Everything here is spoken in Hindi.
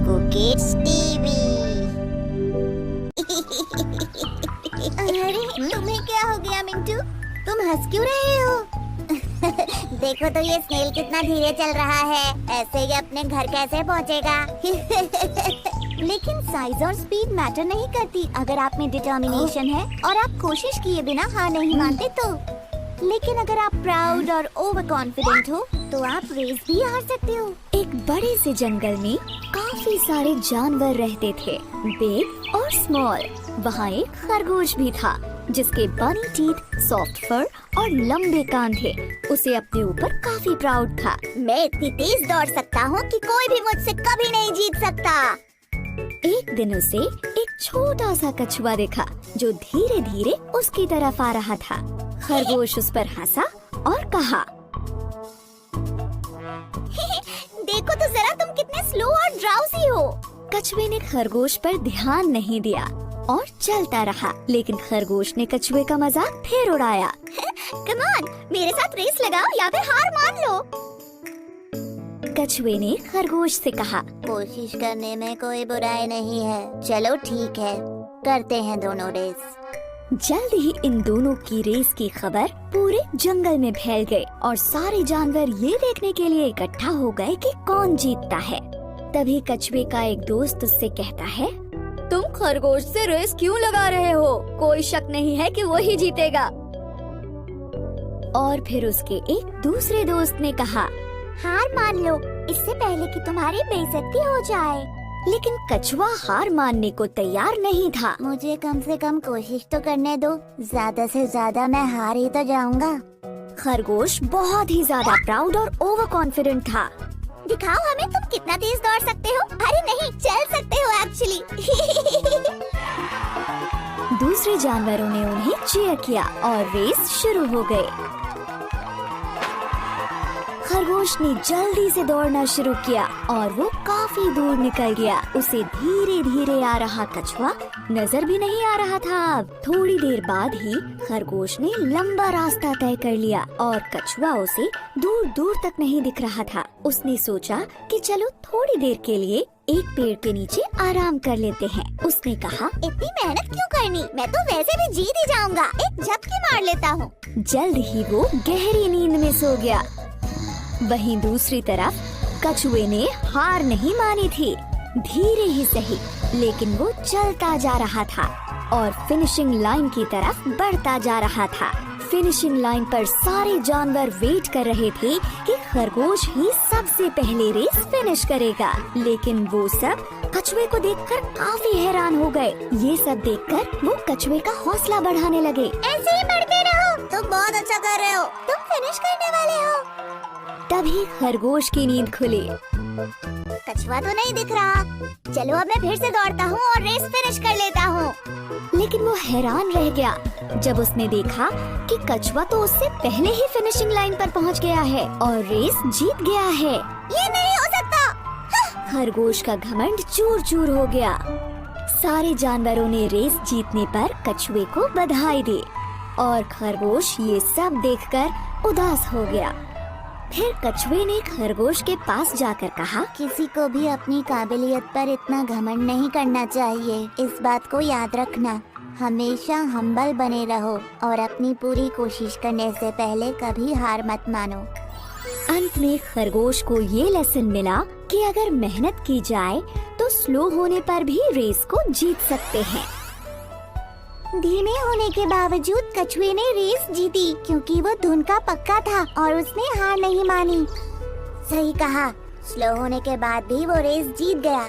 Chikoo kids TV. अरे तुम्हें क्या हो गया मिंटू, तुम हंस क्यों रहे हो? देखो तो ये स्नेल कितना धीरे चल रहा है, ऐसे ही अपने घर कैसे पहुंचेगा? लेकिन साइज और स्पीड मैटर नहीं करती अगर आप में डिटर्मिनेशन है और आप कोशिश किए बिना हार नहीं मानते तो। लेकिन अगर आप प्राउड और ओवर कॉन्फिडेंट हो तो आप रेस भी हार सकते हो। एक बड़े से जंगल में काफी सारे जानवर रहते थे, बिग और स्मॉल। वहाँ एक खरगोश भी था जिसके बनी टीथ, सॉफ्ट फर और लंबे कान थे। उसे अपने ऊपर काफी प्राउड था। मैं इतनी तेज दौड़ सकता हूँ कि कोई भी मुझसे कभी नहीं जीत सकता। एक दिन उसे एक छोटा सा कछुआ देखा जो धीरे धीरे उसकी तरफ आ रहा था। खरगोश उस पर हंसा और कहा, देखो तो जरा तुम कितने स्लो और ड्राउजी हो। कछुए ने खरगोश पर ध्यान नहीं दिया और चलता रहा, लेकिन खरगोश ने कछुए का मजाक फिर उड़ाया। कम ऑन, मेरे साथ रेस लगाओ या फिर हार मान लो। कछुए ने खरगोश से कहा, कोशिश करने में कोई बुराई नहीं है, चलो ठीक है, करते हैं दोनों रेस। जल्द ही इन दोनों की रेस की खबर पूरे जंगल में फैल गई और सारे जानवर ये देखने के लिए इकट्ठा हो गए कि कौन जीतता है। तभी कछुए का एक दोस्त उससे कहता है, तुम खरगोश से रेस क्यों लगा रहे हो? कोई शक नहीं है कि वो ही जीतेगा। और फिर उसके एक दूसरे दोस्त ने कहा, हार मान लो इससे पहले कि तुम्हारी बेइज्जती हो जाए। लेकिन कछुआ हार मानने को तैयार नहीं था। मुझे कम से कम कोशिश तो करने दो, ज्यादा से ज्यादा मैं हार ही तो जाऊंगा। खरगोश बहुत ही ज्यादा प्राउड और ओवर कॉन्फिडेंट था। दिखाओ हमें तुम कितना तेज दौड़ सकते हो। अरे नहीं, चल सकते हो एक्चुअली। दूसरे जानवरों ने उन्हें चीयर किया और रेस शुरू हो गई। खरगोश ने जल्दी से दौड़ना शुरू किया और वो काफी दूर निकल गया। उसे धीरे धीरे आ रहा कछुआ नजर भी नहीं आ रहा था। अब थोड़ी देर बाद ही खरगोश ने लंबा रास्ता तय कर लिया और कछुआ उसे दूर दूर तक नहीं दिख रहा था। उसने सोचा कि चलो थोड़ी देर के लिए एक पेड़ के नीचे आराम कर लेते हैं। उसने कहा, इतनी मेहनत क्यों करनी, मैं तो वैसे भी जीत ही जाऊंगा, एक झपकी मार लेता हूँ। जल्द ही वो गहरी नींद में सो गया। वहीं दूसरी तरफ कछुए ने हार नहीं मानी थी। धीरे ही सही, लेकिन वो चलता जा रहा था और फिनिशिंग लाइन की तरफ बढ़ता जा रहा था। फिनिशिंग लाइन पर सारे जानवर वेट कर रहे थे कि खरगोश ही सबसे पहले रेस फिनिश करेगा। लेकिन वो सब कछुए को देखकर काफी हैरान हो गए। ये सब देखकर वो कछुए का हौसला बढ़ाने लगे। ऐसे ही बढ़ते रहो, तुम बहुत अच्छा कर रहे हो, तुम फिनिश करने वाले हो। तभी खरगोश की नींद खुली। कछुआ तो नहीं दिख रहा, चलो अब मैं फिर से दौड़ता हूँ और रेस फिनिश कर लेता हूँ। लेकिन वो हैरान रह गया जब उसने देखा कि कछुआ तो उससे पहले ही फिनिशिंग लाइन पर पहुँच गया है और रेस जीत गया है। ये नहीं हो सकता। खरगोश का घमंड चूर चूर हो गया। सारे जानवरों ने रेस जीतने पर कछुए को बधाई दी और खरगोश ये सब देखकर उदास हो गया। फिर कछुए ने खरगोश के पास जाकर कहा, किसी को भी अपनी काबिलियत पर इतना घमंड नहीं करना चाहिए। इस बात को याद रखना, हमेशा हम्बल बने रहो और अपनी पूरी कोशिश करने से पहले कभी हार मत मानो। अंत में खरगोश को ये लेसन मिला कि अगर मेहनत की जाए तो स्लो होने पर भी रेस को जीत सकते हैं। धीमे होने के बावजूद कछुए ने रेस जीती क्योंकि वो धुन का पक्का था और उसने हार नहीं मानी। सही कहा, स्लो होने के बाद भी वो रेस जीत गया।